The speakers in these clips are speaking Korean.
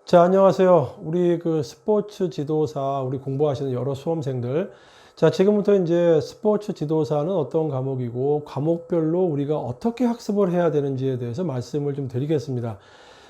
자, 안녕하세요. 우리 스포츠 지도사, 우리 공부하시는 여러 수험생들. 자, 지금부터 이제 스포츠 지도사는 어떤 과목이고, 과목별로 우리가 어떻게 학습을 해야 되는지에 대해서 말씀을 좀 드리겠습니다.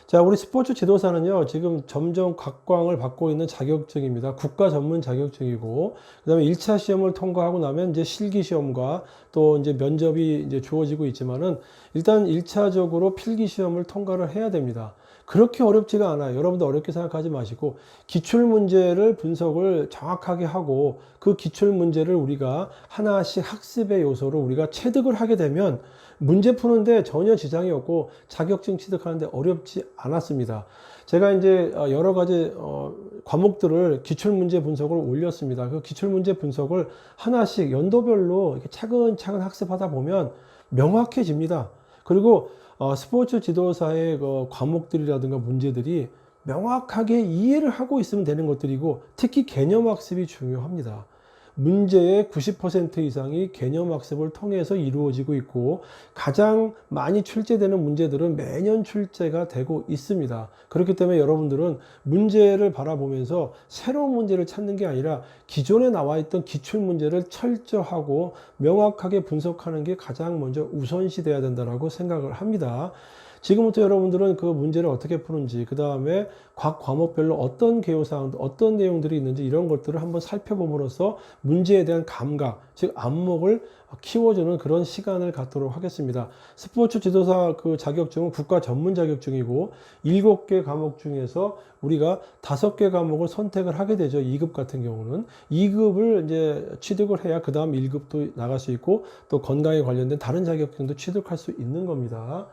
자, 우리 스포츠 지도사는요, 지금 점점 각광을 받고 있는 자격증입니다. 국가 전문 자격증이고, 그 다음에 1차 시험을 통과하고 나면 이제 실기 시험과 또 이제 면접이 이제 주어지고 있지만은, 일단 1차적으로 필기 시험을 통과를 해야 됩니다. 그렇게 어렵지가 않아요. 여러분도 어렵게 생각하지 마시고, 기출 문제를 분석을 정확하게 하고, 그 기출 문제를 우리가 하나씩 학습의 요소로 우리가 체득을 하게 되면, 문제 푸는데 전혀 지장이 없고 자격증 취득하는데 어렵지 않았습니다. 제가 이제 여러 가지 과목들을 기출문제 분석을 올렸습니다. 그 기출문제 분석을 하나씩 연도별로 이렇게 차근차근 학습하다 보면 명확해집니다. 그리고 스포츠 지도사의 그 과목들이라든가 문제들이 명확하게 이해를 하고 있으면 되는 것들이고, 특히 개념 학습이 중요합니다. 문제의 90% 이상이 개념 학습을 통해서 이루어지고 있고, 가장 많이 출제되는 문제들은 매년 출제가 되고 있습니다. 그렇기 때문에 여러분들은 문제를 바라보면서 새로운 문제를 찾는 게 아니라 기존에 나와 있던 기출 문제를 철저하고 명확하게 분석하는 게 가장 먼저 우선시 돼야 된다고 생각을 합니다. 지금부터 여러분들은 그 문제를 어떻게 푸는지, 그 다음에 각 과목별로 어떤 개요사항, 어떤 내용들이 있는지 이런 것들을 한번 살펴봄으로써 문제에 대한 감각, 즉 안목을 키워주는 그런 시간을 갖도록 하겠습니다. 스포츠 지도사 그 자격증은 국가 전문 자격증이고, 7개 과목 중에서 우리가 5개 과목을 선택을 하게 되죠. 2급 같은 경우는 2급을 이제 취득을 해야 그 다음 1급도 나갈 수 있고, 또 건강에 관련된 다른 자격증도 취득할 수 있는 겁니다.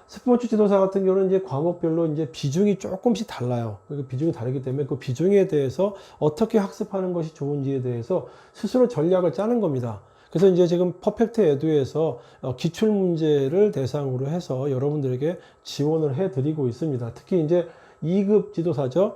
스포츠 지도사 같은 경우는 이제 과목별로 이제 비중이 조금씩 달라요. 그 비중이 다르기 때문에 그 비중에 대해서 어떻게 학습하는 것이 좋은지에 대해서 스스로 전략을 짜는 겁니다. 그래서 이제 지금 퍼펙트 에듀에서 기출 문제를 대상으로 해서 여러분들에게 지원을 해 드리고 있습니다. 특히 이제 2급 지도사죠.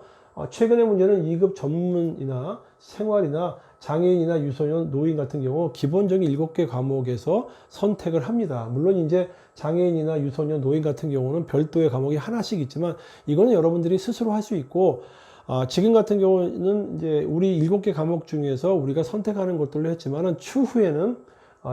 최근의 문제는 2급 전문이나 생활이나 장애인이나 유소년, 노인 같은 경우 기본적인 7개 과목에서 선택을 합니다. 물론 이제 장애인이나 유소년, 노인 같은 경우는 별도의 과목이 하나씩 있지만, 이거는 여러분들이 스스로 할 수 있고, 지금 같은 경우는 이제 우리 7개 과목 중에서 우리가 선택하는 것들로 했지만은, 추후에는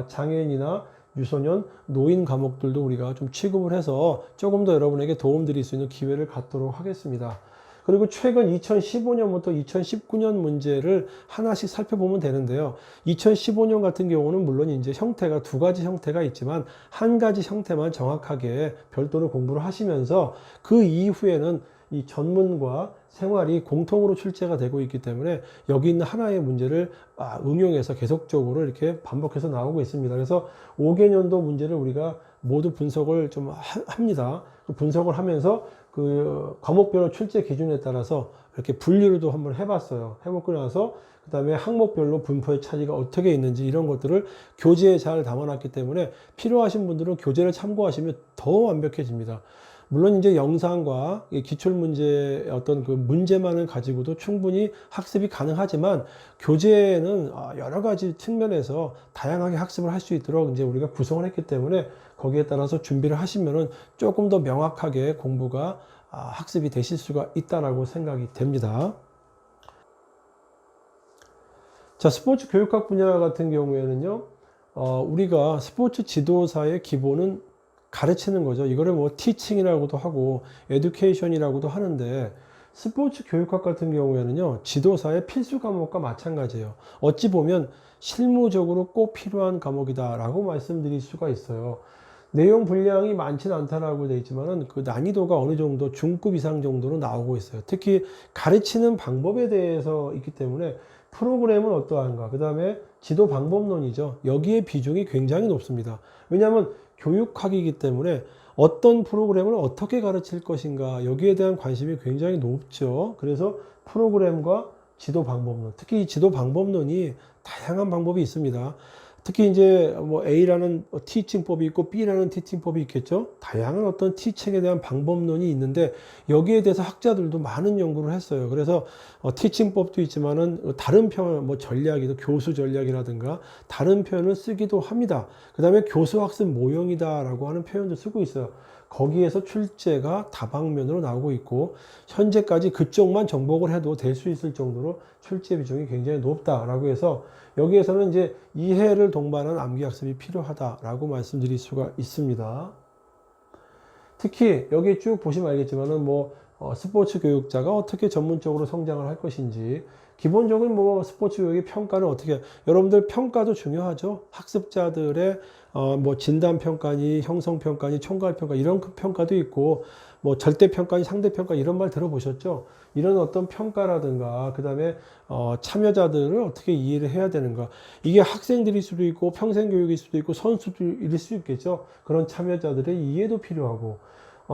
장애인이나 유소년, 노인 과목들도 우리가 좀 취급을 해서 조금 더 여러분에게 도움 드릴 수 있는 기회를 갖도록 하겠습니다. 그리고 최근 2015년부터 2019년 문제를 하나씩 살펴보면 되는데요. 2015년 같은 경우는 물론 이제 형태가 2가지 형태가 있지만, 한 가지 형태만 정확하게 별도로 공부를 하시면서 그 이후에는 이 전문과 생활이 공통으로 출제가 되고 있기 때문에 여기 있는 하나의 문제를 응용해서 계속적으로 이렇게 반복해서 나오고 있습니다. 그래서 5개년도 문제를 우리가 모두 분석을 좀 합니다. 분석을 하면서 그 과목별로 출제 기준에 따라서 이렇게 분류도 한번 해봤어요. 해보고 나서 그 다음에 항목별로 분포의 차이가 어떻게 있는지 이런 것들을 교재에 잘 담아놨기 때문에 필요하신 분들은 교재를 참고하시면 더 완벽해집니다. 물론 이제 영상과 기출문제 어떤 그 문제만을 가지고도 충분히 학습이 가능하지만, 교재에는 여러 가지 측면에서 다양하게 학습을 할 수 있도록 이제 우리가 구성을 했기 때문에 거기에 따라서 준비를 하시면은 조금 더 명확하게 공부가 학습이 되실 수가 있다라고 생각이 됩니다. 자, 스포츠 교육학 분야 같은 경우에는요, 우리가 스포츠 지도사의 기본은 가르치는 거죠. 이거를 뭐 티칭이라고도 하고 에듀케이션이라고도 하는데, 스포츠 교육학 같은 경우에는요, 지도사의 필수 과목과 마찬가지예요. 어찌 보면 실무적으로 꼭 필요한 과목이다라고 말씀드릴 수가 있어요. 내용 분량이 많지는 않다라고 되어 있지만은 그 난이도가 어느 정도 중급 이상 정도로 나오고 있어요. 특히 가르치는 방법에 대해서 있기 때문에 프로그램은 어떠한가, 그 다음에 지도 방법론이죠. 여기에 비중이 굉장히 높습니다. 왜냐하면 교육학이기 때문에 어떤 프로그램을 어떻게 가르칠 것인가, 여기에 대한 관심이 굉장히 높죠. 그래서 프로그램과 지도 방법론, 특히 이 지도 방법론이 다양한 방법이 있습니다. 특히 이제 뭐 A라는 티칭법이 있고 B라는 티칭법이 있겠죠. 다양한 어떤 티칭에 대한 방법론이 있는데, 여기에 대해서 학자들도 많은 연구를 했어요. 그래서 티칭법도 있지만은 다른 표현, 뭐 전략이도 교수 전략이라든가 다른 표현을 쓰기도 합니다. 그 다음에 교수 학습 모형이다라고 하는 표현도 쓰고 있어요. 거기에서 출제가 다방면으로 나오고 있고 현재까지 그쪽만 정복을 해도 될 수 있을 정도로 출제 비중이 굉장히 높다라고 해서 여기에서는 이제 이해를 동반한 암기학습이 필요하다라고 말씀드릴 수가 있습니다. 특히 여기 쭉 보시면 알겠지만은 스포츠 교육자가 어떻게 전문적으로 성장을 할 것인지, 기본적인 스포츠 교육의 평가는 어떻게, 여러분들 평가도 중요하죠. 학습자들의 진단 평가니 형성 평가니 총괄 평가 이런 평가도 있고 절대 평가니 상대 평가 이런 말 들어보셨죠? 이런 어떤 평가라든가 그다음에 참여자들을 어떻게 이해를 해야 되는가, 이게 학생들일 수도 있고 평생 교육일 수도 있고 선수들일 수 있겠죠. 그런 참여자들의 이해도 필요하고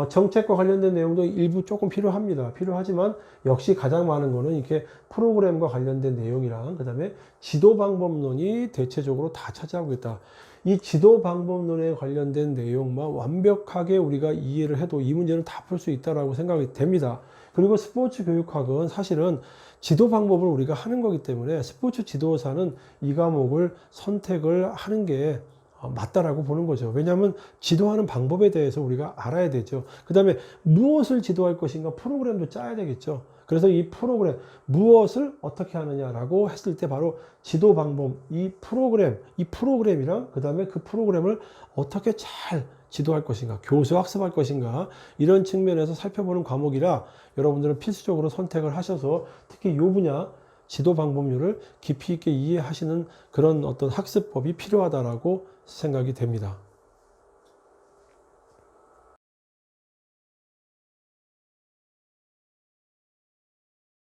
정책과 관련된 내용도 일부 조금 필요하지만 역시 가장 많은 거는 이렇게 프로그램과 관련된 내용이랑 그다음에 지도 방법론이 대체적으로 다 차지하고 있다. 이 지도 방법론에 관련된 내용만 완벽하게 우리가 이해를 해도 이 문제는 다 풀 수 있다라고 생각이 됩니다. 그리고 스포츠 교육학은 사실은 지도 방법을 우리가 하는 거기 때문에 스포츠 지도사는 이 과목을 선택을 하는 게 맞다라고 보는 거죠. 왜냐하면 지도하는 방법에 대해서 우리가 알아야 되죠. 그 다음에 무엇을 지도할 것인가 프로그램도 짜야 되겠죠. 그래서 이 프로그램, 무엇을 어떻게 하느냐라고 했을 때 바로 지도 방법, 이 프로그램이랑 그 다음에 그 프로그램을 어떻게 잘 지도할 것인가, 교수 학습할 것인가, 이런 측면에서 살펴보는 과목이라 여러분들은 필수적으로 선택을 하셔서 특히 이 분야 지도 방법률을 깊이 있게 이해하시는 그런 어떤 학습법이 필요하다라고 생각이 됩니다.